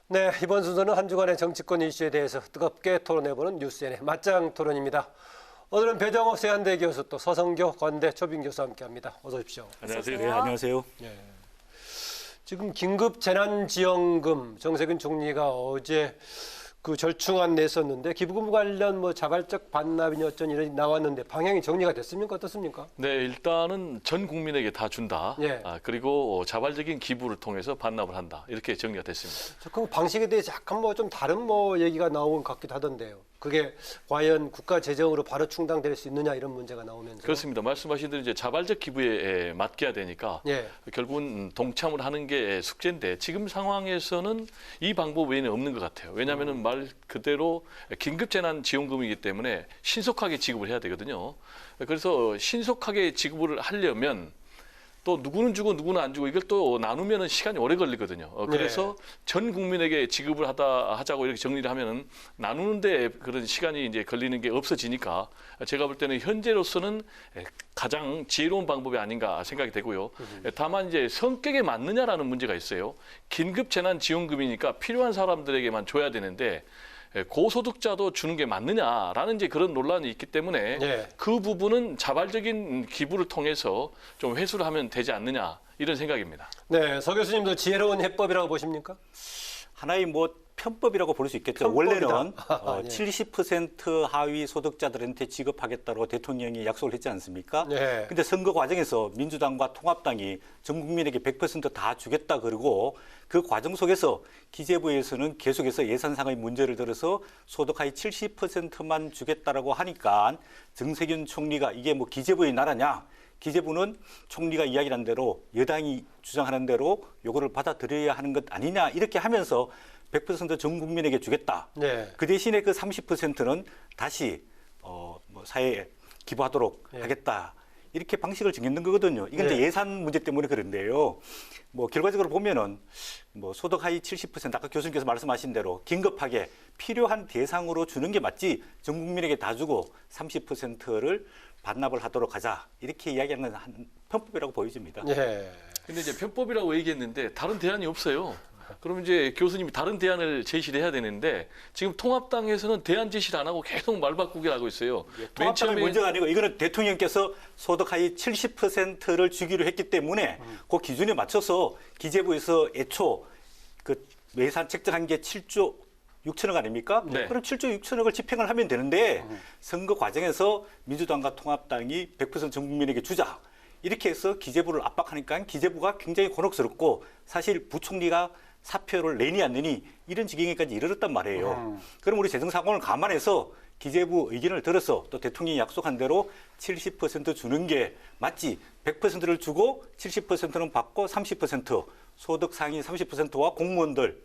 네, 이번 순서는 한 주간의 정치권 이슈에 대해서 뜨겁게 토론해보는 뉴스N의 맞짱 토론입니다. 오늘은 배정호 세한대 교수 또 서성교 건대 초빙 교수와 함께합니다. 어서 오십시오. 안녕하세요. 네, 안녕하세요. 예. 지금 긴급 재난지원금 정세균 총리가 어제 그 절충안 냈었는데 기부금 관련 뭐 자발적 반납이니 어쩐 일이 나왔는데 방향이 정리가 됐습니까? 어떻습니까? 네, 일단은 전 국민에게 다 준다. 예. 그리고 자발적인 기부를 통해서 반납을 한다. 이렇게 정리가 됐습니다. 그 방식에 대해서 약간 뭐 좀 다른 뭐 얘기가 나온 것 같기도 하던데요. 그게 과연 국가 재정으로 바로 충당될 수 있느냐 이런 문제가 나오면서 그렇습니다. 말씀하신 대로 이제 자발적 기부에 맡겨야 되니까 예. 결국은 동참을 하는 게 숙제인데 지금 상황에서는 이 방법 외에는 없는 것 같아요. 왜냐하면은 말 그대로 긴급재난지원금이기 때문에 신속하게 지급을 해야 되거든요. 그래서 신속하게 지급을 하려면 또 누구는 주고 누구는 안 주고 이걸 또 나누면은 시간이 오래 걸리거든요. 그래서 전 국민에게 지급을 하자고 이렇게 정리를 하면은 나누는데 그런 시간이 이제 걸리는 게 없어지니까 제가 볼 때는 현재로서는 가장 지혜로운 방법이 아닌가 생각이 되고요. 다만 이제 성격에 맞느냐라는 문제가 있어요. 긴급재난지원금이니까 필요한 사람들에게만 줘야 되는데 고소득자도 주는 게 맞느냐라는 이제 그런 논란이 있기 때문에 예. 그 부분은 자발적인 기부를 통해서 좀 회수를 하면 되지 않느냐 이런 생각입니다. 네, 서 교수님도 지혜로운 해법이라고 보십니까? 하나의 뭐 편법이라고 볼 수 있겠죠. 편법이다. 원래는 예. 70% 하위 소득자들한테 지급하겠다고 대통령이 약속을 했지 않습니까? 예. 근데 선거 과정에서 민주당과 통합당이 전 국민에게 100%다 주겠다 그러고 그 과정 속에서 기재부에서는 계속해서 예산상의 문제를 들어서 소득 하위 70%만 주겠다라고 하니까 정세균 총리가 이게 뭐 기재부의 나라냐? 기재부는 총리가 이야기한 대로 여당이 주장하는 대로 요거를 받아들여야 하는 것 아니냐 이렇게 하면서 100%전 국민에게 주겠다. 네. 그 대신에 그 30%는 다시 뭐 사회에 기부하도록 네. 하겠다. 이렇게 방식을 정했는 거거든요. 이건 이제 네. 예산 문제 때문에 그런데요. 뭐 결과적으로 보면은 뭐 소득 하위 70% 아까 교수님께서 말씀하신 대로 긴급하게 필요한 대상으로 주는 게 맞지 전 국민에게 다 주고 30%를 반납을 하도록 하자. 이렇게 이야기하는 한 편법이라고 보여집니다. 예. 근데 이제 편법이라고 얘기했는데 다른 대안이 없어요. 그럼 이제 교수님이 다른 대안을 제시를 해야 되는데 지금 통합당에서는 대안 제시를 안 하고 계속 말바꾸기를 하고 있어요. 통합당의 문제가 아니고 이거는 대통령께서 소득 하위 70%를 주기로 했기 때문에 그 기준에 맞춰서 기재부에서 애초 그 예산 책정한 게 7조 6천억 아닙니까? 네. 그럼 7조 6천억을 집행을 하면 되는데 선거 과정에서 민주당과 통합당이 100%전 국민에게 주자. 이렇게 해서 기재부를 압박하니까 기재부가 굉장히 곤혹스럽고 사실 부총리가 사표를 내니 안 내니 이런 지경에까지 이르렀단 말이에요. 그럼 우리 재정 상황을 감안해서 기재부 의견을 들어서 또 대통령이 약속한 대로 70% 주는 게 맞지 100%를 주고 70%는 받고 30% 소득 상위 30%와 공무원들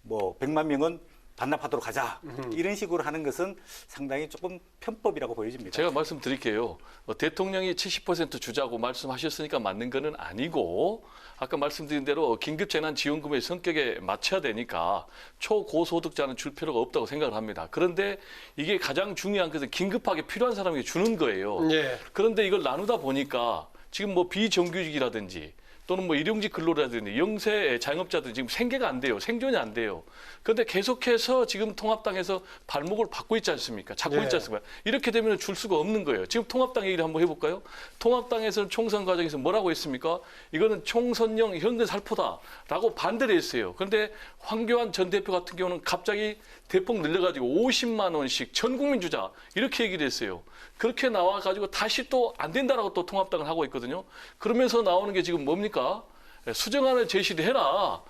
뭐 100만 명은 반납하도록 하자. 이런 식으로 하는 것은 상당히 조금 편법이라고 보여집니다. 제가 말씀드릴게요. 대통령이 70% 주자고 말씀하셨으니까 맞는 거는 아니고 아까 말씀드린 대로 긴급재난지원금의 성격에 맞춰야 되니까 초고소득자는 줄 필요가 없다고 생각을 합니다. 그런데 이게 가장 중요한 것은 긴급하게 필요한 사람에게 주는 거예요. 예. 그런데 이걸 나누다 보니까 지금 뭐 비정규직이라든지 또는 뭐 일용직 근로라든지 영세 자영업자들 지금 생계가 안 돼요. 생존이 안 돼요. 그런데 계속해서 지금 통합당에서 발목을 받고 있지 않습니까? 잡고 네. 있지 않습니까? 이렇게 되면 줄 수가 없는 거예요. 지금 통합당 얘기를 한번 해볼까요? 통합당에서는 총선 과정에서 뭐라고 했습니까? 이거는 총선용 현대살포다라고 반대를 했어요. 그런데 황교안 전 대표 같은 경우는 갑자기 대폭 늘려가지고 50만 원씩 전 국민 주자 이렇게 얘기를 했어요. 그렇게 나와가지고 다시 또 안 된다라고 또 통합당을 하고 있거든요. 그러면서 나오는 게 지금 뭡니까? 수정안을 제시를 해라.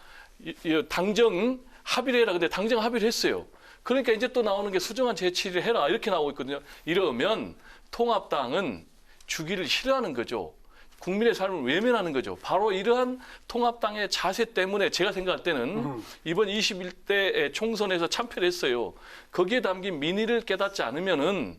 당정 합의를 해라. 근데 당정 합의를 했어요. 그러니까 이제 또 나오는 게 수정안 제시를 해라. 이렇게 나오고 있거든요. 이러면 통합당은 주기를 싫어하는 거죠. 국민의 삶을 외면하는 거죠. 바로 이러한 통합당의 자세 때문에 제가 생각할 때는 이번 21대 총선에서 참패를 했어요. 거기에 담긴 민의를 깨닫지 않으면은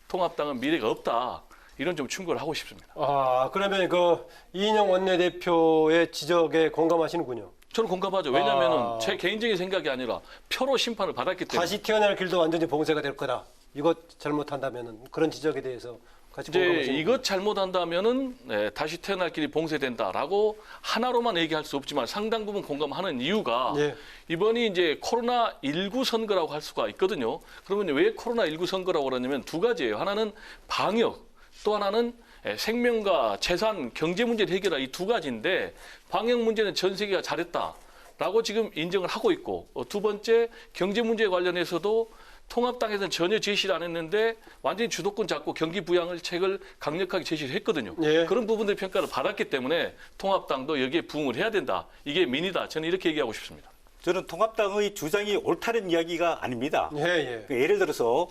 통합당은 미래가 없다. 이런 좀 충고를 하고 싶습니다. 아, 그러면 그 이인영 원내대표의 지적에 공감하시는군요. 저는 공감하죠. 왜냐하면 제 개인적인 생각이 아니라 표로 심판을 받았기 때문에. 다시 태어날 길도 완전히 봉쇄가 될 거다. 이것 잘못한다면은 그런 지적에 대해서 같이 이제 공감하시는 이것 잘못한다면은 다시 태어날 길이 봉쇄된다라고 하나로만 얘기할 수 없지만 상당 부분 공감하는 이유가 예. 이번이 이제 코로나19 선거라고 할 수가 있거든요. 그러면 왜 코로나19 선거라고 그러냐면 두 가지예요. 하나는 방역, 또 하나는 생명과 재산, 경제 문제를 해결할 이 두 가지인데 방역 문제는 전 세계가 잘했다라고 지금 인정을 하고 있고 두 번째 경제 문제 관련해서도 통합당에서는 전혀 제시를 안 했는데 완전히 주도권 잡고 경기 부양을 책을 강력하게 제시를 했거든요. 예. 그런 부분들 평가를 받았기 때문에 통합당도 여기에 부응을 해야 된다. 이게 민이다. 저는 이렇게 얘기하고 싶습니다. 저는 통합당의 주장이 옳다는 이야기가 아닙니다. 예, 예. 그 예를 들어서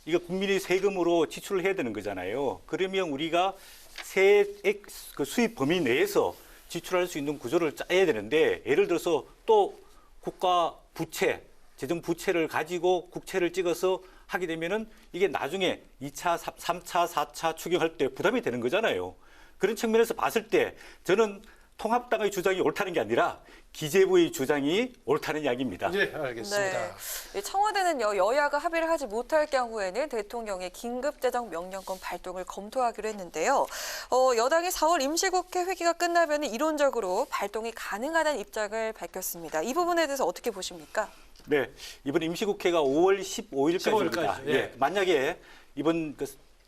이거 국민이 세금으로 지출을 해야 되는 거잖아요. 그러면 우리가 세액 그 수입 범위 내에서 지출할 수 있는 구조를 짜야 되는데 예를 들어서 또 국가 부채, 재정 부채를 가지고 국채를 찍어서 하게 되면은 이게 나중에 2차, 3차, 4차 추경할 때 부담이 되는 거잖아요. 그런 측면에서 봤을 때 저는 통합당의 주장이 옳다는 게 아니라 기재부의 주장이 옳다는 이야기입니다. 예, 알겠습니다. 네. 청와대는요, 여야가 합의를 하지 못할 경우에는 대통령의 긴급재정명령권 발동을 검토하기로 했는데요. 여당이 4월 임시국회 회기가 끝나면 이론적으로 발동이 가능하다는 입장을 밝혔습니다. 이 부분에 대해서 어떻게 보십니까? 네, 이번 임시국회가 5월 15일까지입니다. 15일까지, 예. 예, 만약에 이번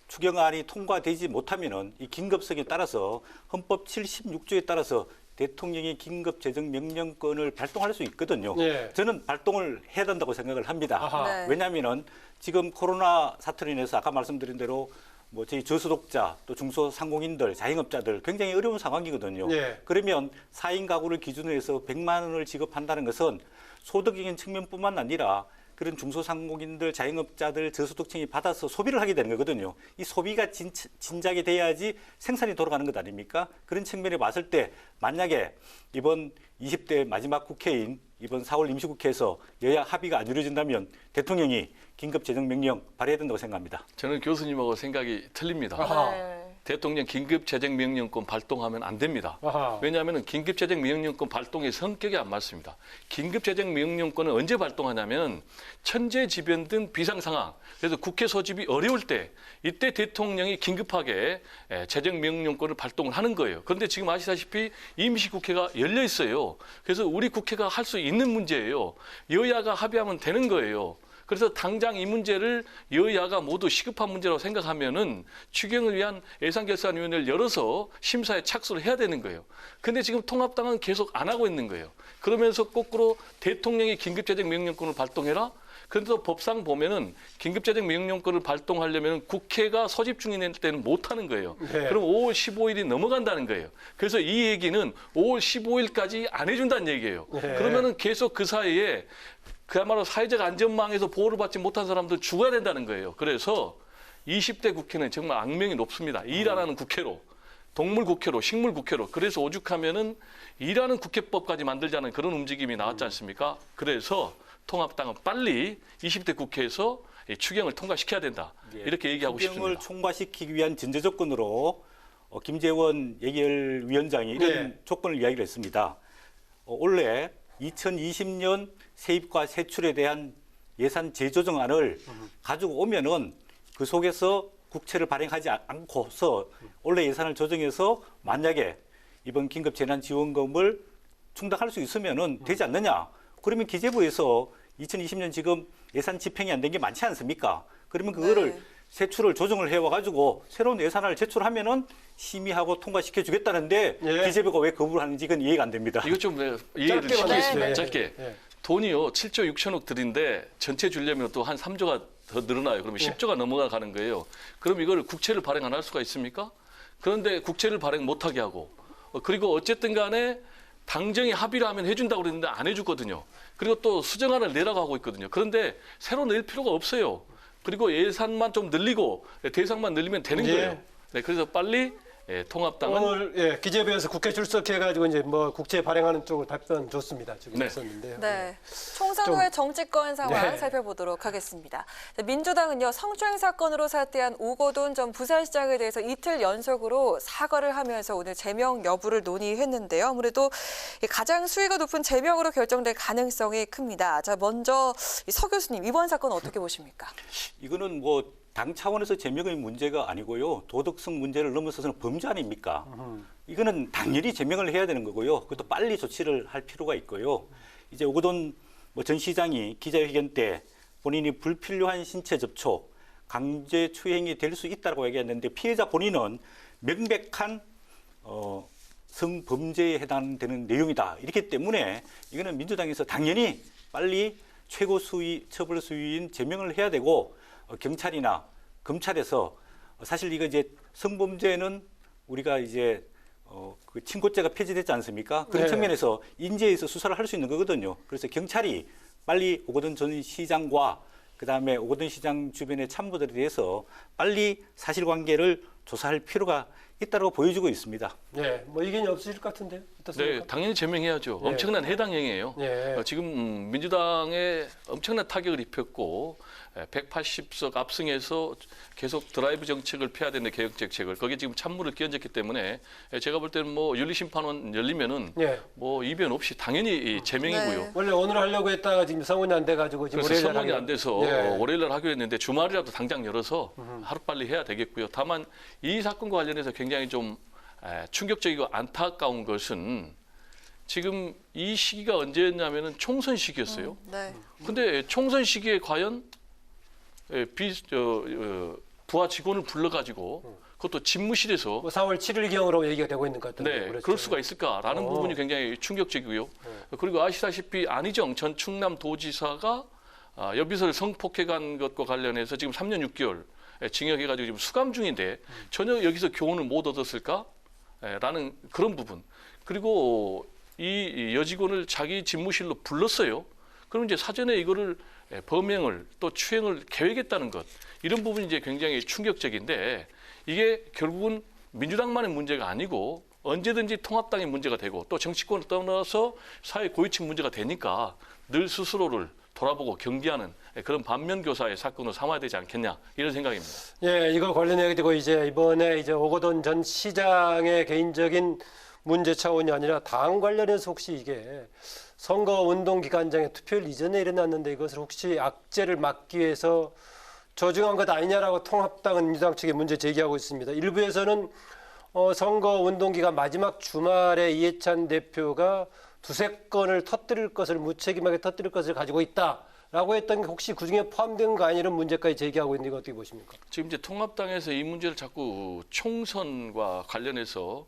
추경안이 통과되지 못하면은 이 긴급성에 따라서 헌법 76조에 따라서 대통령이 긴급재정명령권을 발동할 수 있거든요. 예. 저는 발동을 해야 된다고 생각을 합니다. 아하. 네. 왜냐하면은 지금 코로나 사태로 인해서 아까 말씀드린 대로 뭐 저희 저소득자 또 중소상공인들 자영업자들 굉장히 어려운 상황이거든요. 예. 그러면 4인 가구를 기준으로 해서 100만 원을 지급한다는 것은 소득적인 측면뿐만 아니라 그런 중소상공인들, 자영업자들, 저소득층이 받아서 소비를 하게 되는 거거든요. 이 소비가 진작에 돼야지 생산이 돌아가는 것 아닙니까? 그런 측면에 봤을 때 만약에 이번 20대 마지막 국회인 이번 4월 임시국회에서 여야 합의가 안 이루어진다면 대통령이 긴급재정명령 발의해야 된다고 생각합니다. 저는 교수님하고 생각이 틀립니다. 아하. 네. 대통령 긴급재정명령권 발동하면 안 됩니다. 아하. 왜냐하면 긴급재정명령권 발동의 성격이 안 맞습니다. 긴급재정명령권은 언제 발동하냐면 천재지변 등 비상상황, 그래서 국회 소집이 어려울 때 이때 대통령이 긴급하게 재정명령권을 발동을 하는 거예요. 그런데 지금 아시다시피 임시국회가 열려 있어요. 그래서 우리 국회가 할 수 있는 문제예요. 여야가 합의하면 되는 거예요. 그래서 당장 이 문제를 여야가 모두 시급한 문제라고 생각하면은 추경을 위한 예산결산위원회를 열어서 심사에 착수를 해야 되는 거예요. 근데 지금 통합당은 계속 안 하고 있는 거예요. 그러면서 거꾸로 대통령이 긴급재정명령권을 발동해라? 그런데 법상 보면은 긴급재정명령권을 발동하려면 국회가 소집 중인 때는 못 하는 거예요. 네. 그럼 5월 15일이 넘어간다는 거예요. 그래서 이 얘기는 5월 15일까지 안 해준다는 얘기예요. 네. 그러면은 계속 그 사이에 그야말로 사회적 안전망에서 보호를 받지 못한 사람들 죽어야 된다는 거예요. 그래서 20대 국회는 정말 악명이 높습니다. 일 안 하는 국회로, 동물 국회로, 식물 국회로. 그래서 오죽하면은 일하는 국회법까지 만들자는 그런 움직임이 나왔지 않습니까? 그래서 통합당은 빨리 20대 국회에서 이 추경을 통과시켜야 된다. 이렇게 얘기하고 추경을 싶습니다. 통과시키기 위한 전제 조건으로 김재원 예결위원장이 이런 네. 조건을 이야기를 했습니다. 올해 2020년 세입과 세출에 대한 예산 재조정안을 가지고 오면은 그 속에서 국채를 발행하지 않고서 올해 예산을 조정해서 만약에 이번 긴급재난지원금을 충당할 수 있으면은 되지 않느냐? 그러면 기재부에서 2020년 지금 예산 집행이 안 된 게 많지 않습니까? 그러면 그거를 네. 세출을 조정을 해와가지고 새로운 예산안을 제출하면은 심의하고 통과시켜 주겠다는데 예. 기재부가 왜 거부를 하는지 그건 이해가 안 됩니다. 이것 좀 이해를 짧게만 시키겠습니다. 하겠습니다. 짧게. 예. 돈이요 7조 6천억 들인데 전체 주려면 또 한 3조가 더 늘어나요. 그러면 10조가 넘어가는 거예요. 그럼 이걸 국채를 발행 안 할 수가 있습니까? 그런데 국채를 발행 못하게 하고 그리고 어쨌든 간에 당정이 합의를 하면 해준다고 그랬는데 안 해주거든요. 그리고 또 수정안을 내라고 하고 있거든요. 그런데 새로 낼 필요가 없어요. 그리고 예산만 좀 늘리고 대상만 늘리면 되는 예. 거예요. 네, 그래서 빨리 통합당은 오늘 기재부에서 국회 출석해가지고 이제 뭐 국채 발행하는 쪽으로 답변 줬습니다. 지금 네. 있었는데요. 네. 총선 후의 정치권 상황 네. 살펴보도록 하겠습니다. 민주당은요, 성추행 사건으로 사퇴한 오거돈 전 부산시장에 대해서 이틀 연속으로 사과를 하면서 오늘 제명 여부를 논의했는데요. 아무래도 가장 수위가 높은 제명으로 결정될 가능성이 큽니다. 자, 먼저 서 교수님, 이번 사건 어떻게 보십니까? 이거는 뭐 당 차원에서 제명의 문제가 아니고요. 도덕성 문제를 넘어서서는 범죄 아닙니까? 이거는 당연히 제명을 해야 되는 거고요. 그것도 빨리 조치를 할 필요가 있고요. 이제 오거돈 전 시장이 기자회견 때 본인이 불필요한 신체 접촉, 강제 추행이 될 수 있다고 얘기했는데 피해자 본인은 명백한 성범죄에 해당되는 내용이다. 이렇기 때문에 이거는 민주당에서 당연히 빨리 최고 수위, 처벌 수위인 제명을 해야 되고 경찰이나 검찰에서 사실 이거 이제 성범죄는 우리가 이제 그 친고죄가 폐지됐지 않습니까? 그런 네. 측면에서 인재에서 수사를 할 수 있는 거거든요. 그래서 경찰이 빨리 오거돈 전 시장과 그다음에 오거돈 시장 주변의 참모들에 대해서 빨리 사실관계를 조사할 필요가 있다고 보여주고 있습니다. 네, 뭐 이견이 없으실 것 같은데요. 어떻습니까? 네, 당연히 제명해야죠. 네. 엄청난 해당 행위예요. 네. 지금 민주당에 엄청난 타격을 입혔고 180석 압승해서 계속 드라이브 정책을 펴야 되는 개혁 정책을 거기에 지금 찬물을 끼얹었기 때문에 제가 볼 때는 뭐 윤리심판원 열리면은 네. 뭐 이변 없이 당연히 제명이고요. 네. 원래 오늘 하려고 했다가 지금 성원이 안 돼가지고 지금 그래서 월요일날 성원이 하기로- 안 돼서 네. 월요일날 하기로 했는데 주말이라도 당장 열어서 하루빨리 해야 되겠고요. 다만 이 사건과 관련해서 굉장히 좀 충격적이고 안타까운 것은 지금 이 시기가 언제였냐면은 총선 시기였어요. 네. 근데 총선 시기에 과연 부하 직원을 불러가지고 그것도 집무실에서 뭐 4월 7일경으로 얘기가 되고 있는 것 같은데. 네, 그럴 수가 있을까라는 부분이 굉장히 충격적이고요. 그리고 아시다시피 안희정 전 충남도지사가 여비서를 성폭행한 것과 관련해서 지금 3년 6개월 징역해가지고 지금 수감 중인데 전혀 여기서 교훈을 못 얻었을까라는 그런 부분. 그리고 이 여직원을 자기 집무실로 불렀어요. 그럼 이제 사전에 이거를 범행을 또 추행을 계획했다는 것 이런 부분이 이제 굉장히 충격적인데 이게 결국은 민주당만의 문제가 아니고 언제든지 통합당의 문제가 되고 또 정치권을 떠나서 사회 고위층 문제가 되니까 늘 스스로를 돌아보고 경계하는 그런 반면교사의 사건으로 삼아야 되지 않겠냐 이런 생각입니다. 예, 이거 관련해가지고 이제 이번에 이제 오거돈 전 시장의 개인적인 문제 차원이 아니라 당 관련해서 혹시 이게 선거운동 기간장에 투표일 이전에 일어났는데 이것을 혹시 악재를 막기 위해서 조중한 것 아니냐라고 통합당은 민주당 측에 문제 제기하고 있습니다. 일부에서는 선거운동 기간 마지막 주말에 이해찬 대표가 두세 건을 터뜨릴 것을 무책임하게 터뜨릴 것을 가지고 있다라고 했던 게 혹시 그중에 포함된 거 아니 이런 문제까지 제기하고 있는 거 어떻게 보십니까? 지금 이제 통합당에서 이 문제를 자꾸 총선과 관련해서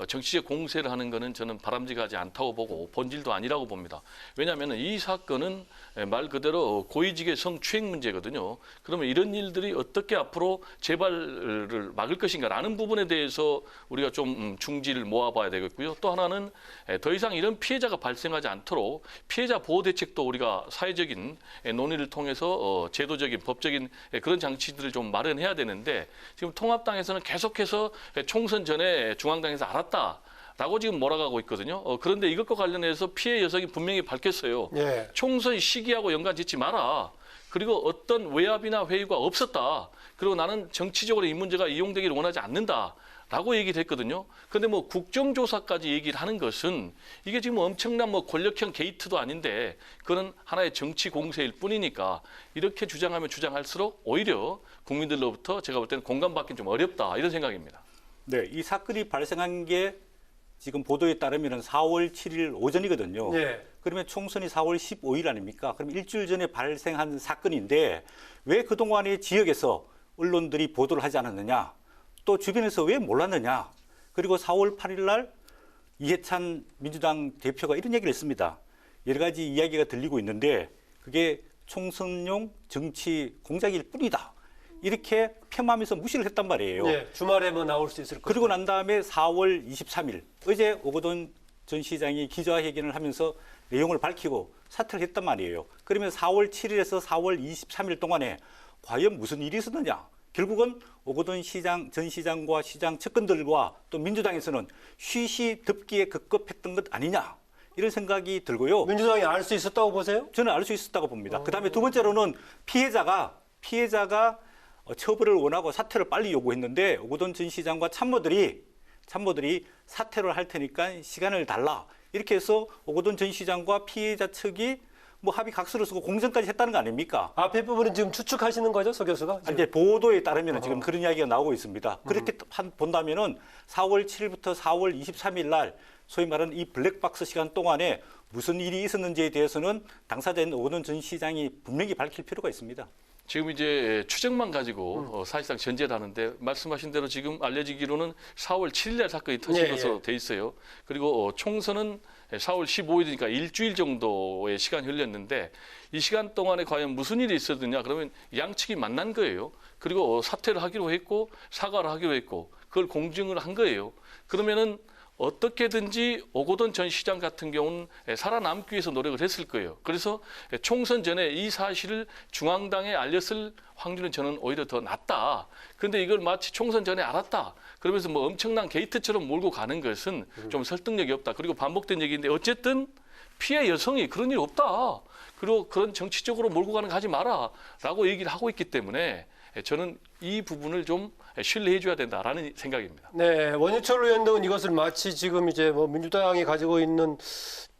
정치적 공세를 하는 것은 저는 바람직하지 않다고 보고 본질도 아니라고 봅니다. 왜냐하면 이 사건은 말 그대로 고위직의 성추행 문제거든요. 그러면 이런 일들이 어떻게 앞으로 재발을 막을 것인가라는 부분에 대해서 우리가 좀 중지를 모아봐야 되겠고요. 또 하나는 더 이상 이런 피해자가 발생하지 않도록 피해자 보호 대책도 우리가 사회적인 논의를 통해서 제도적인 법적인 그런 장치들을 좀 마련해야 되는데 지금 통합당에서는 계속해서 총선 전에 중앙당에서 알았다라고 지금 몰아가고 있거든요. 그런데 이것과 관련해서 피해 여성이 분명히 밝혔어요. 예. 총선 시기하고 연관 짓지 마라. 그리고 어떤 외압이나 회유가 없었다. 그리고 나는 정치적으로 이 문제가 이용되기를 원하지 않는다. 라고 얘기를 했거든요. 그런데 뭐 국정조사까지 얘기를 하는 것은 이게 지금 엄청난 뭐 권력형 게이트도 아닌데 그건 하나의 정치 공세일 뿐이니까 이렇게 주장하면 주장할수록 오히려 국민들로부터 제가 볼 때는 공감받기 좀 어렵다. 이런 생각입니다. 네, 이 사건이 발생한 게 지금 보도에 따르면 4월 7일 오전이거든요. 예. 그러면 총선이 4월 15일 아닙니까? 그럼 일주일 전에 발생한 사건인데 왜 그동안에 지역에서 언론들이 보도를 하지 않았느냐? 또 주변에서 왜 몰랐느냐? 그리고 4월 8일 날 이해찬 민주당 대표가 이런 얘기를 했습니다. 여러 가지 이야기가 들리고 있는데 그게 총선용 정치 공작일 뿐이다. 이렇게 폄하하면서 무시를 했단 말이에요. 예, 주말에 뭐 나올 수 있을 그리고 난 다음에 4월 23일 어제 오거돈 전 시장이 기자회견을 하면서 내용을 밝히고 사퇴를 했단 말이에요. 그러면 4월 7일에서 4월 23일 동안에 과연 무슨 일이 있었느냐? 결국은 오거돈 시장 전 시장과 시장 측근들과 또 민주당에서는 쉬쉬듣기에 급급했던 것 아니냐? 이런 생각이 들고요. 민주당이 알 수 있었다고 보세요? 저는 알 수 있었다고 봅니다. 그다음에 두 번째로는 피해자가 처벌을 원하고 사퇴를 빨리 요구했는데 오거돈 전 시장과 참모들이 사퇴를 할 테니까 시간을 달라. 이렇게 해서 오거돈 전 시장과 피해자 측이 뭐 합의 각서를 쓰고 공정까지 했다는 거 아닙니까? 앞에 부분은 지금 추측하시는 거죠, 서 교수가? 아니, 이제 보도에 따르면 지금 그런 이야기가 나오고 있습니다. 그렇게 본다면은 4월 7일부터 4월 23일 날 소위 말하는 이 블랙박스 시간 동안에 무슨 일이 있었는지에 대해서는 당사자인 오거돈 전 시장이 분명히 밝힐 필요가 있습니다. 지금 이제 추정만 가지고 사실상 전제를 하는데 말씀하신 대로 지금 알려지기로는 4월 7일 날 사건이 터진 예, 것으로 돼 있어요. 그리고 총선은 4월 15일이니까 일주일 정도의 시간이 흘렸는데 이 시간 동안에 과연 무슨 일이 있었느냐 그러면 양측이 만난 거예요. 그리고 사퇴를 하기로 했고 사과를 하기로 했고 그걸 공증을 한 거예요. 그러면은 어떻게든지 오거돈 전 시장 같은 경우는 살아남기 위해서 노력을 했을 거예요. 그래서 총선 전에 이 사실을 중앙당에 알렸을 확률은 저는 오히려 더 낮다. 그런데 이걸 마치 총선 전에 알았다. 그러면서 뭐 엄청난 게이트처럼 몰고 가는 것은 좀 설득력이 없다. 그리고 반복된 얘기인데 어쨌든 피해 여성이 그런 일 없다. 그리고 그런 정치적으로 몰고 가는 거 하지 마라. 라고 얘기를 하고 있기 때문에 저는 이 부분을 좀 신뢰해 줘야 된다라는 생각입니다. 네, 원유철 의원 등은 이것을 마치 지금 이제 뭐 민주당이 가지고 있는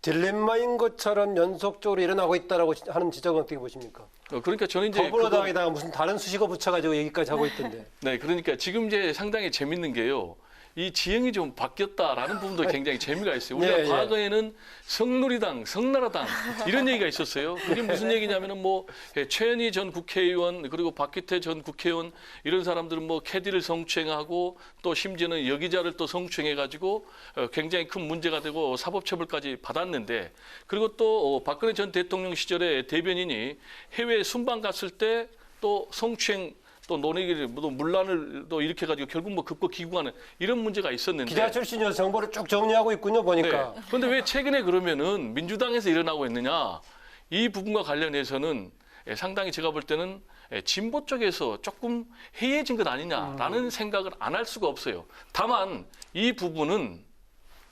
딜레마인 것처럼 연속적으로 일어나고 있다라고 하는 지적은 어떻게 보십니까? 그러니까 저는 이제 더불어당에다가 무슨 다른 수식어 붙여가지고 얘기까지 하고 있던데. 네, 그러니까 지금 이제 상당히 재밌는 게요. 이 지형이 좀 바뀌었다라는 부분도 굉장히 재미가 있어요. 우리가 예, 예. 과거에는 성누리당, 성나라당 이런 얘기가 있었어요. 그게 무슨 얘기냐면은 뭐 최현희 전 국회의원 그리고 박기태 전 국회의원 이런 사람들은 뭐 캐디를 성추행하고 또 심지어는 여기자를 또 성추행해가지고 굉장히 큰 문제가 되고 사법처벌까지 받았는데 그리고 또 박근혜 전 대통령 시절에 대변인이 해외 순방 갔을 때 또 성추행 또 논의를 또 문란을 또 일으켜 가지고 결국 뭐 급거 기구하는 이런 문제가 있었는데 기자 출신이어서 정보를 쭉 정리하고 있군요, 보니까. 네. 그런데 왜 최근에 그러면은 민주당에서 일어나고 있느냐? 이 부분과 관련해서는 상당히 제가 볼 때는 진보 쪽에서 조금 해이해진 것 아니냐라는 생각을 안 할 수가 없어요. 다만 이 부분은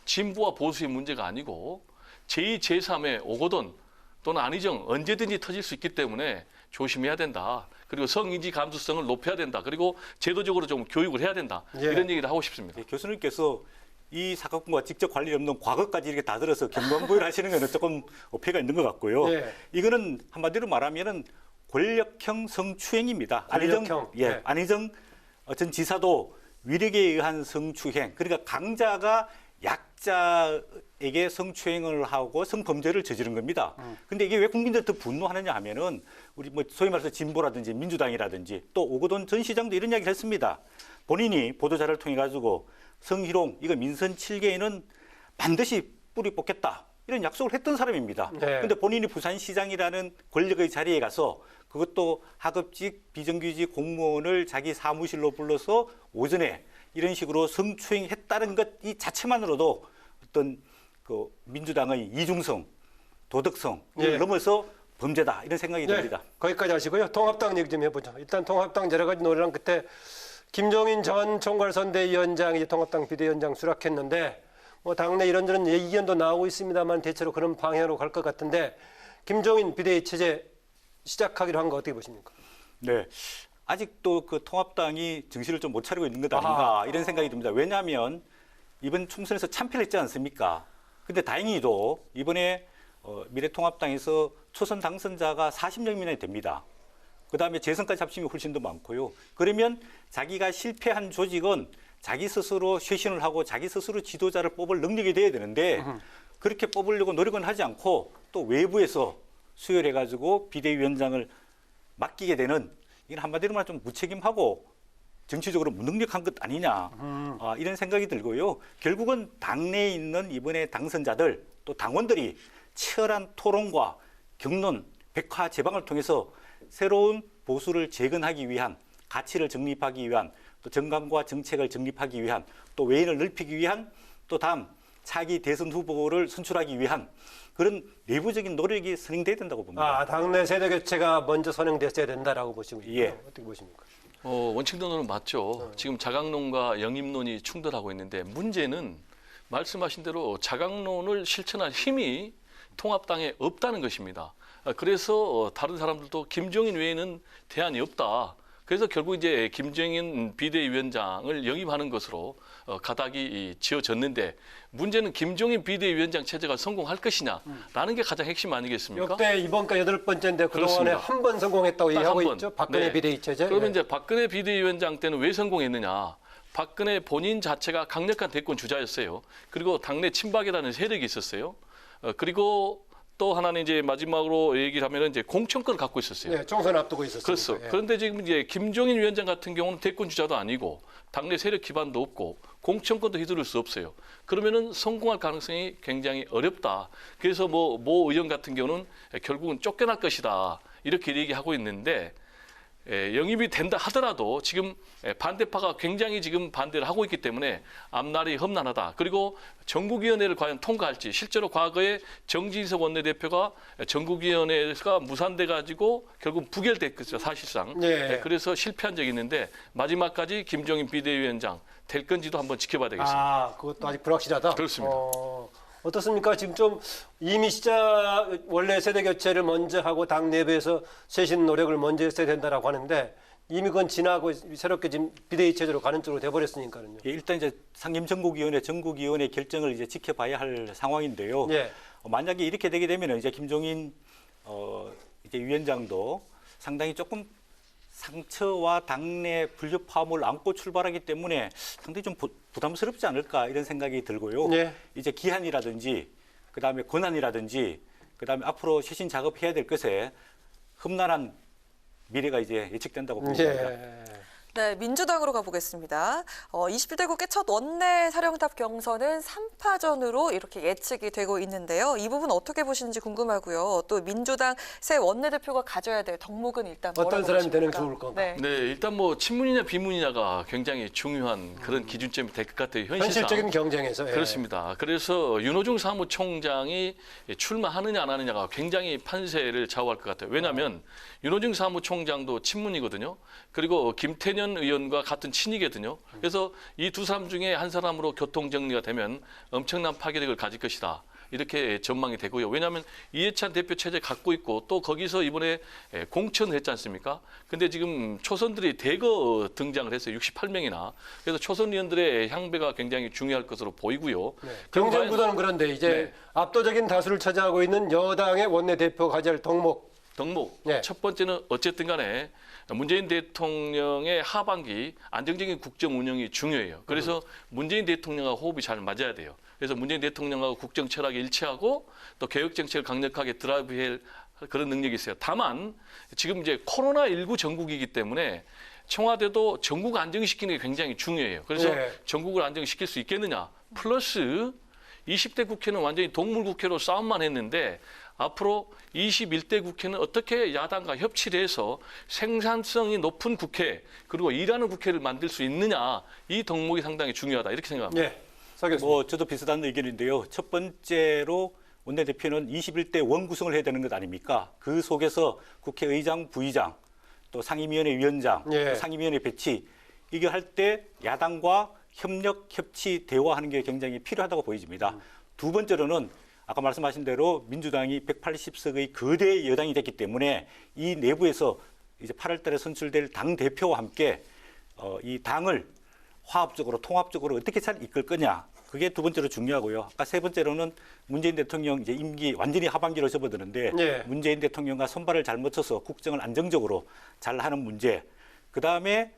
진보와 보수의 문제가 아니고 제2, 제3의 오거돈 또는 안희정 언제든지 터질 수 있기 때문에 조심해야 된다. 그리고 성인지 감수성을 높여야 된다. 그리고 제도적으로 좀 교육을 해야 된다. 예. 이런 얘기를 하고 싶습니다. 예, 교수님께서 이 사건과 직접 관련이 없는 과거까지 이렇게 다 들어서 경광부를 하시는 것은 조금 어폐가 있는 것 같고요. 예. 이거는 한마디로 말하면은 권력형 성추행입니다. 권력형. 네. 안희정 전 지사도 위력에 의한 성추행, 그러니까 강자가 약자에게 성추행을 하고 성범죄를 저지른 겁니다. 근데 이게 왜 국민들이 더 분노하느냐 하면은 우리 뭐 소위 말해서 진보라든지 민주당이라든지 또 오거돈 전 시장도 이런 이야기를 했습니다. 본인이 보도자를 통해 가지고 성희롱 이거 민선 7개에는 반드시 뿌리 뽑겠다. 이런 약속을 했던 사람입니다. 네. 근데 본인이 부산시장이라는 권력의 자리에 가서 그것도 하급직 비정규직 공무원을 자기 사무실로 불러서 오전에 이런 식으로 성추행했다는 것 이 자체만으로도 어떤 그 민주당의 이중성, 도덕성 이걸 예. 넘어서 범죄다 이런 생각이 네, 듭니다. 거기까지 하시고요. 통합당 얘기 좀 해보죠. 일단 통합당 여러 가지 노래랑 그때 김종인 전 총괄선대위원장이 이제 통합당 비대위원장 수락했는데 뭐 당내 이런저런 의견도 나오고 있습니다만 대체로 그런 방향으로 갈 것 같은데 김종인 비대위 체제 시작하기로 한 거 어떻게 보십니까? 네. 아직도 그 통합당이 정신을 좀 못 차리고 있는 것 아닌가 이런 생각이 듭니다. 왜냐하면 이번 총선에서 참패를 했지 않습니까? 근데 다행히도 이번에 미래통합당에서 초선 당선자가 40명 이상이 됩니다. 그다음에 재선까지 합치면 훨씬 더 많고요. 그러면 자기가 실패한 조직은 자기 스스로 쇄신을 하고 자기 스스로 지도자를 뽑을 능력이 돼야 되는데 그렇게 뽑으려고 노력은 하지 않고 또 외부에서 수혈해가지고 비대위원장을 맡기게 되는 이건 한마디로 말하면 좀 무책임하고 정치적으로 무능력한 것 아니냐 이런 생각이 들고요. 결국은 당내에 있는 이번에 당선자들 또 당원들이 치열한 토론과 경론, 백화 제방을 통해서 새로운 보수를 재건하기 위한 가치를 정립하기 위한 또 정강과 정책을 정립하기 위한 또 외인을 넓히기 위한 또 다음 차기 대선 후보를 선출하기 위한 그런 내부적인 노력이 선행돼야 된다고 봅니다. 당내 세대 교체가 먼저 선행됐어야 된다라고 보시고 있고요. 예. 어떻게 보십니까? 원칙론은 맞죠. 지금 자강론과 영입론이 충돌하고 있는데 문제는 말씀하신 대로 자강론을 실천할 힘이 통합당에 없다는 것입니다. 그래서 다른 사람들도 김종인 외에는 대안이 없다. 그래서 결국 이제 김정인 비대위원장을 영입하는 것으로 가닥이 지어졌는데 문제는 김종인 비대위원장 체제가 성공할 것이냐라는 게 가장 핵심 아니겠습니까? 역대 이번가 8번째인데 그동안에 그렇습니다. 한 번 성공했다고 딱 얘기하고 한 번. 있죠. 박근혜 네. 비대위 체제. 그러면 네. 이제 박근혜 비대위원장 때는 왜 성공했느냐? 박근혜 본인 자체가 강력한 대권 주자였어요. 그리고 당내 친박이라는 세력이 있었어요. 그리고 또 하나는 이제 마지막으로 얘기를 하면은 이제 공천권을 갖고 있었어요. 네, 총선 앞두고 있었어요. 그렇죠. 그런데 지금 이제 김종인 위원장 같은 경우는 대권 주자도 아니고 당내 세력 기반도 없고 공천권도 휘두를 수 없어요. 그러면은 성공할 가능성이 굉장히 어렵다. 그래서 모 의원 같은 경우는 결국은 쫓겨날 것이다. 이렇게 얘기하고 있는데 영입이 된다 하더라도 지금 반대파가 굉장히 지금 반대를 하고 있기 때문에 앞날이 험난하다. 그리고 전국위원회를 과연 통과할지 실제로 과거에 정진석 원내대표가 전국위원회가 무산돼 가지고 결국 부결됐죠 사실상. 네. 그래서 실패한 적이 있는데 마지막까지 김종인 비대위원장 될 건지도 한번 지켜봐야 되겠습니다. 아, 그것도 아직 불확실하다. 그렇습니다. 어떻습니까? 지금 좀 이미 원래 세대 교체를 먼저 하고 당 내부에서 쇄신 노력을 먼저 했어야 된다라고 하는데 이미 그건 지나고 새롭게 지금 비대위 체제로 가는 쪽으로 돼버렸으니까요. 예, 일단 이제 상임전국위원회, 전국위원회 결정을 이제 지켜봐야 할 상황인데요. 예. 만약에 이렇게 되게 되면 이제 김종인 이제 위원장도 상당히 조금 상처와 당내 불협화음을 안고 출발하기 때문에 상당히 좀 부담스럽지 않을까 이런 생각이 들고요. 네. 이제 기한이라든지 그다음에 권한이라든지 그다음에 앞으로 쇄신 작업해야 될 것에 험난한 미래가 이제 예측된다고 봅니다. 예. 네, 민주당으로 가보겠습니다. 21대 국회 첫 원내 사령탑 경선은 3파전으로 이렇게 예측이 되고 있는데요. 이 부분 어떻게 보시는지 궁금하고요. 또 민주당 새 원내대표가 가져야 될 덕목은 일단 뭐라고 어떤 사람이 되는 게 보십니까? 좋을 건가? 네. 네, 일단 친문이냐 비문이냐가 굉장히 중요한 그런 기준점이 될 것 같아요. 현실적인 경쟁에서. 예. 그렇습니다. 그래서 윤호중 사무총장이 출마하느냐 안 하느냐가 굉장히 판세를 좌우할 것 같아요. 왜냐하면 윤호중 사무총장도 친문이거든요. 그리고 김태년 의원과 같은 친이거든요. 그래서 이 두 사람 중에 한 사람으로 교통 정리가 되면 엄청난 파괴력을 가질 것이다. 이렇게 전망이 되고요. 왜냐하면 이해찬 대표 체제 갖고 있고 또 거기서 이번에 공천을 했지 않습니까? 근데 지금 초선들이 대거 등장을 했어요. 68명이나. 그래서 초선 의원들의 향배가 굉장히 중요할 것으로 보이고요. 네. 경쟁 구도는 그런데 이제 네. 압도적인 다수를 차지하고 있는 여당의 원내대표가 가져야 할 덕목. 네. 첫 번째는 어쨌든 간에 문재인 대통령의 하반기 안정적인 국정 운영이 중요해요. 그래서 문재인 대통령과 호흡이 잘 맞아야 돼요. 그래서 문재인 대통령하고 국정 철학이 일치하고 또 개혁 정책을 강력하게 드라이브할 그런 능력이 있어요. 다만 지금 이제 코로나19 전국이기 때문에 청와대도 전국 안정시키는 게 굉장히 중요해요. 그래서 네. 전국을 안정시킬 수 있겠느냐. 플러스 20대 국회는 완전히 동물 국회로 싸움만 했는데 앞으로 21대 국회는 어떻게 야당과 협치를 해서 생산성이 높은 국회 그리고 일하는 국회를 만들 수 있느냐 이 덕목이 상당히 중요하다 이렇게 생각합니다. 예. 서 교수님. 저도 비슷한 의견인데요. 첫 번째로 원내대표는 21대 원구성을 해야 되는 것 아닙니까? 그 속에서 국회의장, 부의장, 또 상임위원회 위원장, 예. 또 상임위원회 배치 이거 할 때 야당과 협력, 협치, 대화하는 게 굉장히 필요하다고 보여집니다. 두 번째로는 아까 말씀하신 대로 민주당이 180석의 거대 여당이 됐기 때문에 이 내부에서 이제 8월 달에 선출될 당 대표와 함께 이 당을 화합적으로 통합적으로 어떻게 잘 이끌 거냐. 그게 두 번째로 중요하고요. 아까 세 번째로는 문재인 대통령 이제 임기 완전히 하반기로 접어드는데 네. 문재인 대통령과 손발을 잘 맞춰서 국정을 안정적으로 잘 하는 문제. 그다음에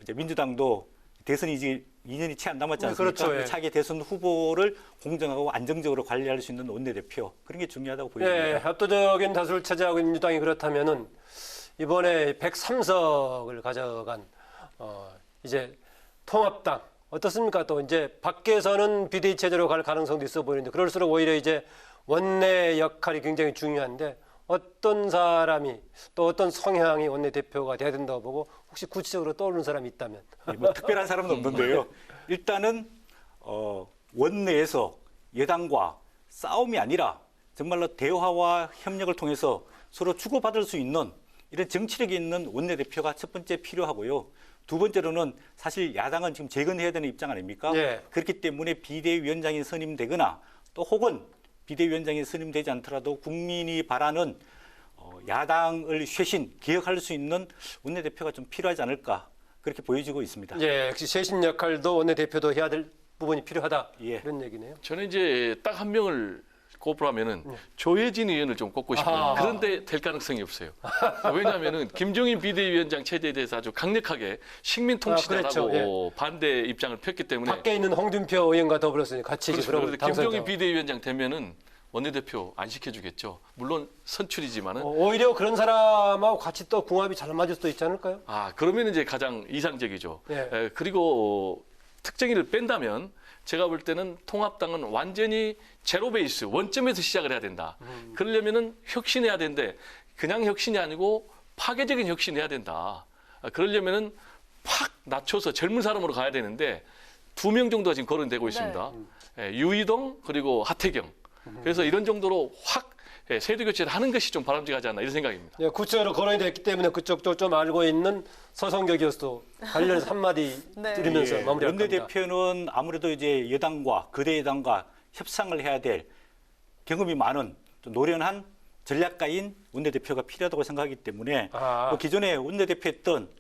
이제 민주당도 대선이 이제 2년이 채 안 남았지 않습니까? 그렇죠. 예. 차기 대선 후보를 공정하고 안정적으로 관리할 수 있는 원내대표. 그런 게 중요하다고 보입니다. 예, 압도적인 다수를 차지하고 있는 민주당이 그렇다면은 이번에 103석을 가져간 이제 통합당 어떻습니까? 또 이제 밖에서는 비대위 체제로 갈 가능성도 있어 보이는데 그럴수록 오히려 이제 원내 역할이 굉장히 중요한데 어떤 사람이 또 어떤 성향이 원내대표가 돼야 된다고 보고 혹시 구체적으로 떠오르는 사람이 있다면 뭐 특별한 사람은 없는데요. 일단은 원내에서 여당과 싸움이 아니라 정말로 대화와 협력을 통해서 서로 주고받을 수 있는 이런 정치력이 있는 원내대표가 첫 번째 필요하고요. 두 번째로는 사실 야당은 지금 재건해야 되는 입장 아닙니까? 예. 그렇기 때문에 비대위원장이 선임되거나 또 혹은 비대위원장이 선임되지 않더라도 국민이 바라는 야당을 쇄신, 기억할 수 있는 원내대표가 좀 필요하지 않을까 그렇게 보여지고 있습니다. 예, 역시 쇄신 역할도 원내대표도 해야 될 부분이 필요하다. 예. 이런 얘기네요. 저는 이제 딱 한 명을 꼽으라면은 조혜진 의원을 좀 꼽고 싶어요. 아하. 그런데 될 가능성이 없어요. 왜냐하면은 김종인 비대위원장 체제에 대해서 아주 강력하게 식민통치자라고 그렇죠. 반대 입장을 폈기 때문에 밖에 있는 홍준표 의원과 더불어서 같이 그렇죠. 그러고 그런데 김종인 비대위원장 되면은 원내대표 안 시켜주겠죠. 물론 선출이지만은 오히려 그런 사람하고 같이 또 궁합이 잘 맞을 수도 있지 않을까요? 그러면 이제 가장 이상적이죠. 예. 그리고 특정인을 뺀다면 제가 볼 때는 통합당은 완전히 제로 베이스 원점에서 시작을 해야 된다. 그러려면은 혁신해야 되는데 그냥 혁신이 아니고 파괴적인 혁신해야 된다. 그러려면은 팍 낮춰서 젊은 사람으로 가야 되는데 2명 정도가 지금 거론되고 있습니다. 유이동 그리고 하태경. 그래서 이런 정도로 확 세대 교체를 하는 것이 좀 바람직하지 않나 이런 생각입니다. 예, 구체적으로 거론이 됐기 때문에 그쪽도 좀 알고 있는 서성교 교수도 관련해서 한마디 네. 드리면서 예, 마무리할 겁니다. 원내대표는 아무래도 이제 여당과 거대 여당과 협상을 해야 될 경험이 많은 좀 노련한 전략가인 원내대표가 필요하다고 생각하기 때문에 뭐 기존에 원내대표했던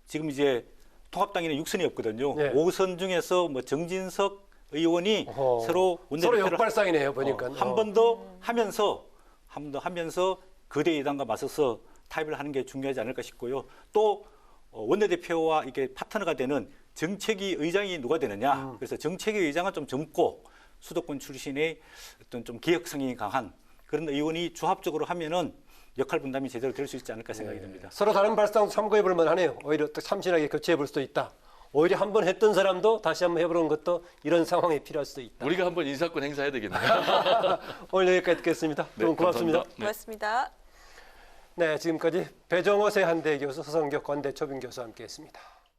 지금 이제 통합당에는 6선이 없거든요. 네. 5선 중에서 뭐 정진석 의원이 서로 서로 원내대표를 역발상이네요 보니까. 한 번 더 하면서 거대 여당과 맞서서 타협을 하는 게 중요하지 않을까 싶고요. 또 원내대표와 이게 파트너가 되는 정책위 의장이 누가 되느냐. 그래서 정책위 의장은 좀 젊고 수도권 출신의 어떤 좀 기획성이 강한 그런 의원이 조합적으로 하면은 역할 분담이 제대로 될 수 있지 않을까 생각이 듭니다. 서로 다른 발상 참고해 볼 만하네요. 오히려 또 참신하게 교체해 볼 수도 있다. 오히려 한 번 했던 사람도 다시 한번 해보는 것도 이런 상황이 필요할 수도 있다. 우리가 한번 인사권 행사해야 되겠네요. 오늘 여기까지 듣겠습니다. 네, 여러분 고맙습니다. 감사합니다. 네. 고맙습니다. 네, 지금까지 배정호 세한대 교수, 서성교 건대 초빙 교수와 함께했습니다.